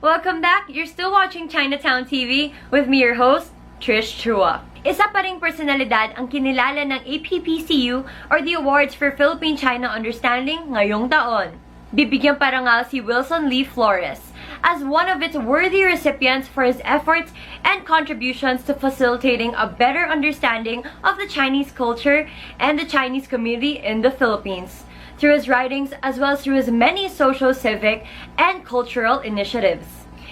Welcome back! You're still watching Chinatown TV with me, your host, Trish Chua. Isa pa ring personalidad ang kinilala ng APPCU or the Awards for Philippine-China Understanding ngayong taon. Bibigyan parangal si Wilson Lee Flores as one of its worthy recipients for his efforts and contributions to facilitating a better understanding of the Chinese culture and the Chinese community in the Philippines, through his writings as well as through his many socio-civic and cultural initiatives.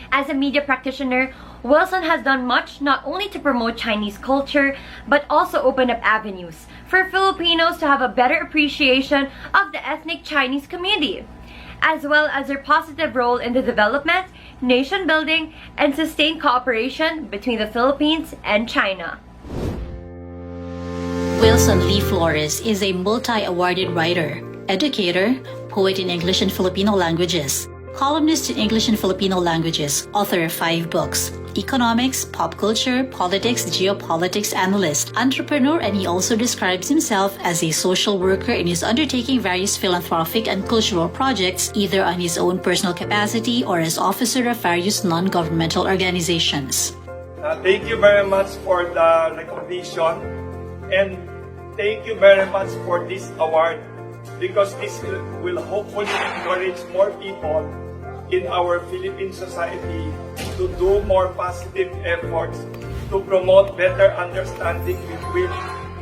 As a media practitioner, Wilson has done much not only to promote Chinese culture, but also open up avenues for Filipinos to have a better appreciation of the ethnic Chinese community, as well as their positive role in the development, nation building, and sustained cooperation between the Philippines and China. Wilson Lee Flores is a multi-awarded writer, educator, poet in English and Filipino languages, columnist in English and Filipino languages, author of 5 books, economics, pop culture, politics, geopolitics analyst, entrepreneur, and he also describes himself as a social worker and is undertaking various philanthropic and cultural projects either on his own personal capacity or as officer of various non-governmental organizations. Thank you very much for the recognition and thank you very much for this award because this will hopefully encourage more people in our Philippine society to do more positive efforts to promote better understanding between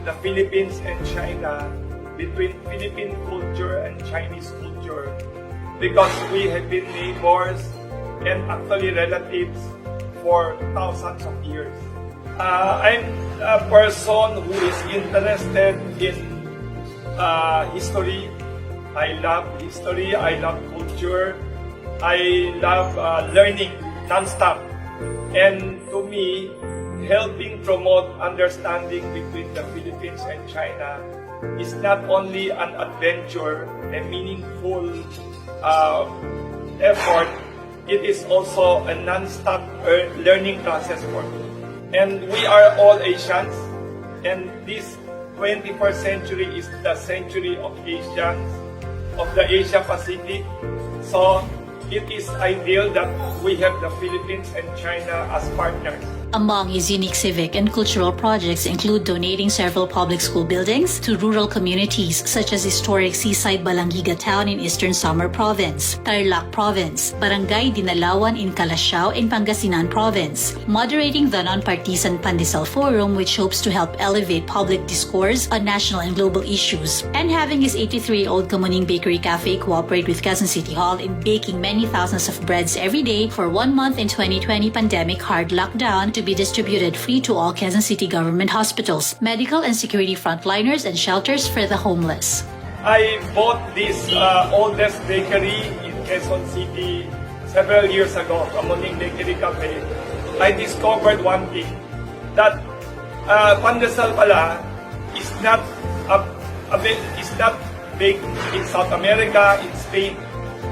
the Philippines and China, between Philippine culture and Chinese culture, because we have been neighbors and actually relatives for thousands of years. I'm a person who is interested in history. I love history, I love culture, I love learning non-stop. And to me, helping promote understanding between the Philippines and China is not only an adventure, a meaningful effort, it is also a non-stop learning process for me. And we are all Asians, and this 21st century is the century of Asians, of the Asia Pacific. So it is ideal that we have the Philippines and China as partners. Among his unique civic and cultural projects include donating several public school buildings to rural communities such as historic seaside Balangiga town in Eastern Samar Province, Tarlac Province, Barangay Dinalawan in Calasiao in Pangasinan Province, moderating the non-partisan Pandesal Forum which hopes to help elevate public discourse on national and global issues, and having his 83-year-old Kamuning Bakery Cafe cooperate with Quezon City Hall in baking many thousands of breads every day for 1 month in 2020 pandemic hard lockdown to be distributed free to all Quezon City government hospitals, medical and security frontliners, and shelters for the homeless. I bought this oldest bakery in Quezon City several years ago, Kamuning Bakery Cafe. I discovered one thing, that pandesal pala is not baked in South America, in Spain.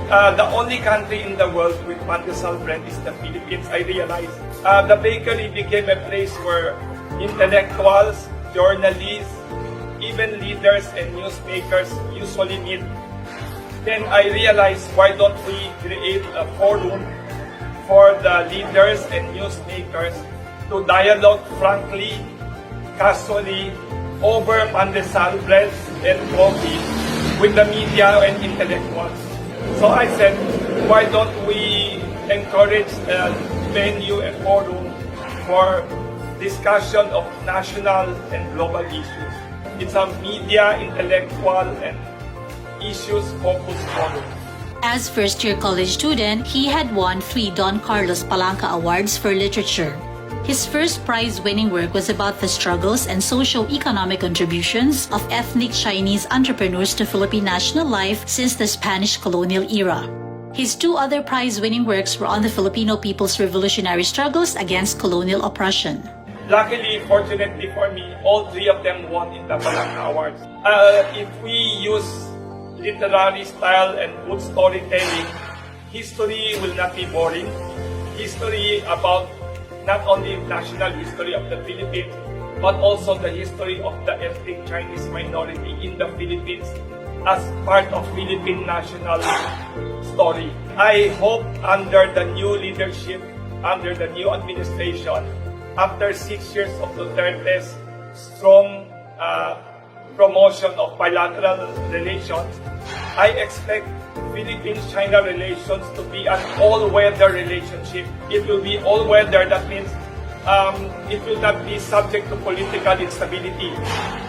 The only country in the world with pandesal bread is the Philippines, I realized. The bakery became a place where intellectuals, journalists, even leaders and newsmakers usually meet. Then I realized, why don't we create a forum for the leaders and newsmakers to dialogue frankly, casually, over pandesal breads and coffee with the media and intellectuals. So I said, why don't we encourage a venue and forum for discussion of national and global issues. It's a media, intellectual, and issues-focused forum. As first-year college student, he had won 3 Don Carlos Palanca Awards for literature. His first prize-winning work was about the struggles and socio-economic contributions of ethnic Chinese entrepreneurs to Philippine national life since the Spanish colonial era. His 2 other prize-winning works were on the Filipino people's revolutionary struggles against colonial oppression. Luckily, fortunately for me, all 3 of them won in the Palanca Awards. If we use literary style and good storytelling, history will not be boring. History about not only national history of the Philippines, but also the history of the ethnic Chinese minority in the Philippines as part of Philippine national story. I hope under the new leadership, under the new administration, after 6 years of Duterte's strong promotion of bilateral relations, I expect Philippines-China relations to be an all-weather relationship. It will be all-weather, that means it will not be subject to political instability.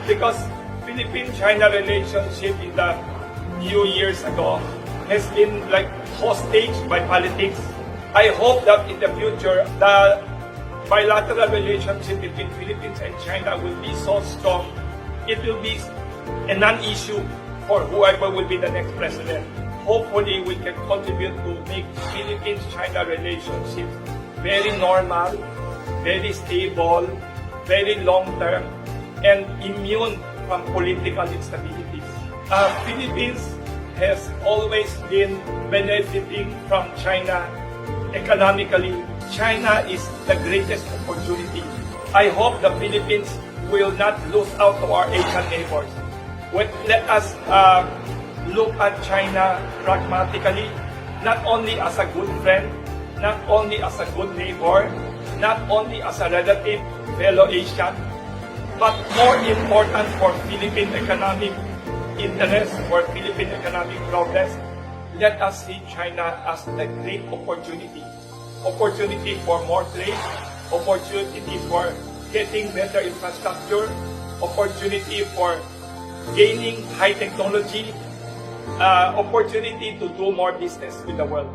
Because Philippine-China relationship in the few years ago has been like hostage by politics. I hope that in the future, the bilateral relationship between Philippines and China will be so strong, it will be a non-issue for whoever will be the next president. Hopefully, we can contribute to make Philippines-China relationship very normal, very stable, very long-term, and immune from political instabilities. Philippines has always been benefiting from China economically. China is the greatest opportunity. I hope the Philippines will not lose out to our Asian neighbors. Let us look at China pragmatically, not only as a good friend, not only as a good neighbor, not only as a relative fellow Asian, but more important for Philippine economic interest, for Philippine economic progress, let us see China as a great opportunity. Opportunity for more trade, opportunity for getting better infrastructure, opportunity for gaining high technology, opportunity to do more business with the world.